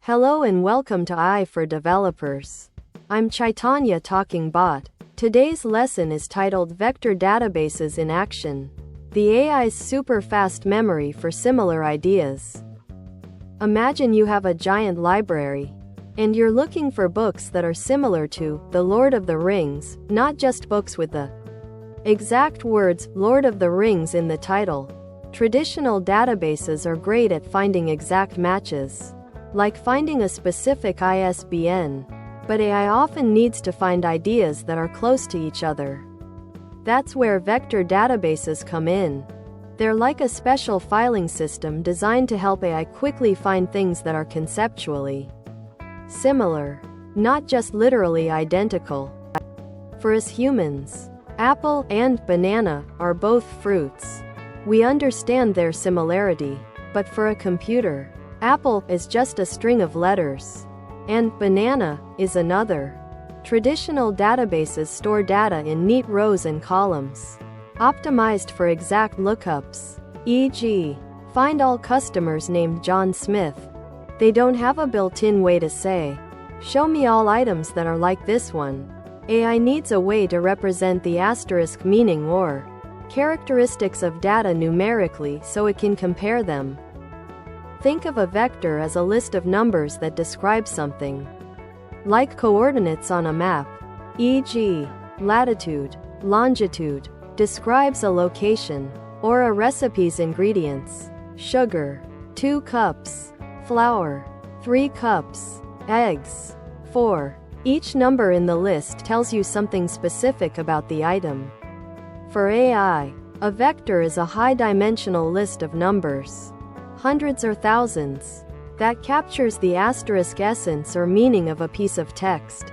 Hello and welcome to AI for Developers. I'm Chaitanya talking bot. Today's lesson is titled Vector Databases in Action. The AI's super fast memory for similar ideas. Imagine you have a giant library, and you're looking for books that are similar to The Lord of the Rings, not just books with the exact words Lord of the Rings in the title. Traditional databases are great at finding exact matches, like finding a specific ISBN, but AI often needs to find ideas that are close to each other. That's where vector databases come in. They're like a special filing system designed to help AI quickly find things that are conceptually similar, not just literally identical. For us humans, apple and banana are both fruits. We understand their similarity, but for a computer, apple is just a string of letters, and banana is another. Traditional databases store data in neat rows and columns, optimized for exact lookups, e.g., find all customers named John Smith. They don't have a built-in way to say, show me all items that are like this one. AI needs a way to represent the asterisk meaning or characteristics of data numerically so it can compare them. Think of a vector as a list of numbers that describe something, like coordinates on a map, e.g., latitude, longitude, describes a location, or a recipe's ingredients, sugar, 2 cups, flour, 3 cups, eggs, 4. Each number in the list tells you something specific about the item. For AI, a vector is a high-dimensional list of numbers, hundreds or thousands, that captures the asterisk essence or meaning of a piece of text,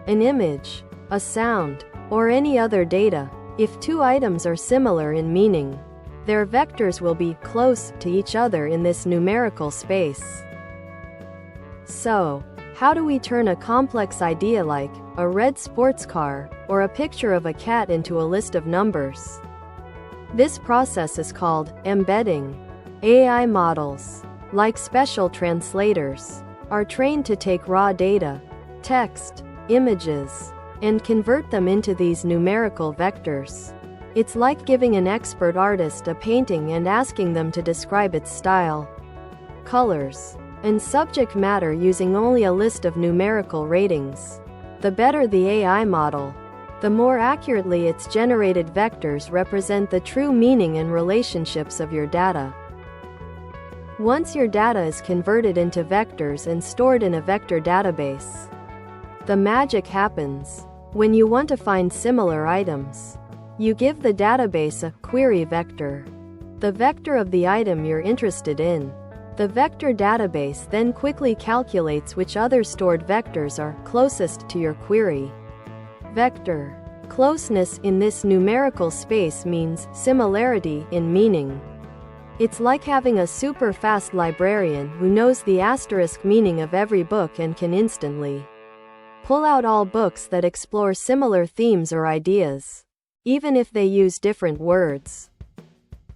an image, a sound, or any other data. If two items are similar in meaning, their vectors will be close to each other in this numerical space. So, how do we turn a complex idea like a red sports car or a picture of a cat into a list of numbers? This process is called embedding. AI models, like special translators, are trained to take raw data, text, images, and convert them into these numerical vectors. It's like giving an expert artist a painting and asking them to describe its style, colors, and subject matter using only a list of numerical ratings. The better the AI model, the more accurately its generated vectors represent the true meaning and relationships of your data. Once your data is converted into vectors and stored in a vector database, the magic happens. When you want to find similar items, you give the database a query vector, the vector of the item you're interested in. The vector database then quickly calculates which other stored vectors are closest to your query. Vector closeness in this numerical space means similarity in meaning. It's like having a super fast librarian who knows the asterisk meaning of every book and can instantly pull out all books that explore similar themes or ideas, even if they use different words.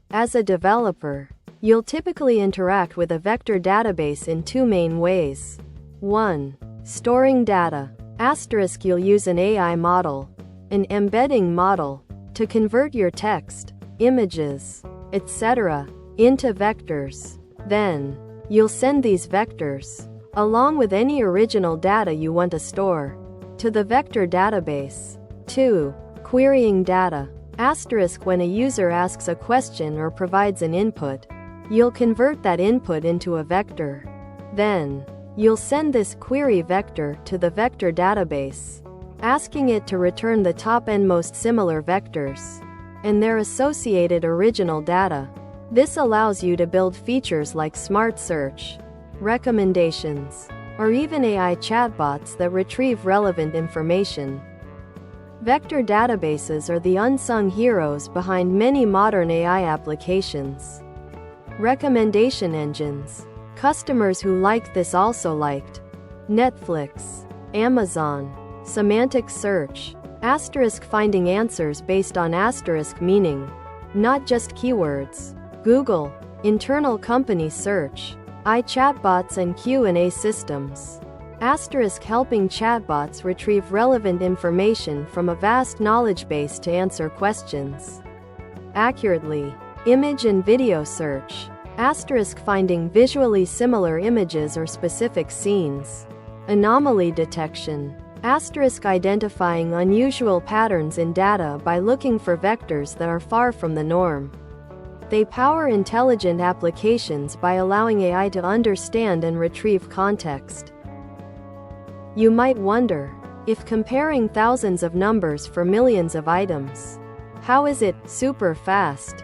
As a developer, you'll typically interact with a vector database in two main ways. 1. Storing data. Asterisk you'll use an AI model, an embedding model, to convert your text, images, etc., into vectors. Then, you'll send these vectors, along with any original data you want to store, to the vector database. 2. Querying data. Asterisk when a user asks a question or provides an input, you'll convert that input into a vector. Then, you'll send this query vector to the vector database, asking it to return the top and most similar vectors, and their associated original data. This allows you to build features like smart search, recommendations, or even AI chatbots that retrieve relevant information. Vector databases are the unsung heroes behind many modern AI applications. Recommendation engines. Customers who liked this also liked Netflix, Amazon, semantic search, asterisk finding answers based on asterisk meaning, not just keywords. Google, internal company search, AI chatbots and Q&A systems. Helping chatbots retrieve relevant information from a vast knowledge base to answer questions accurately. Image and video search. Finding visually similar images or specific scenes. Anomaly detection. Identifying unusual patterns in data by looking for vectors that are far from the norm. They power intelligent applications by allowing AI to understand and retrieve context. You might wonder, if comparing thousands of numbers for millions of items, how is it super fast?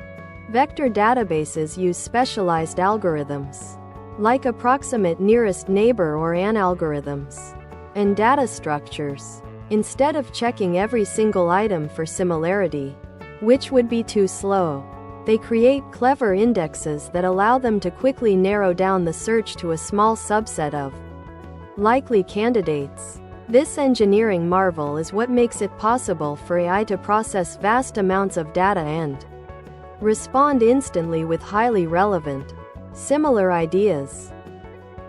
Vector databases use specialized algorithms, like approximate nearest neighbor or AND algorithms, and data structures. Instead of checking every single item for similarity, which would be too slow, they create clever indexes that allow them to quickly narrow down the search to a small subset of likely candidates. This engineering marvel is what makes it possible for AI to process vast amounts of data and respond instantly with highly relevant, similar ideas.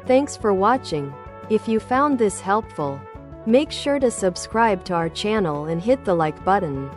Thanks for watching. If you found this helpful, make sure to subscribe to our channel and hit the like button.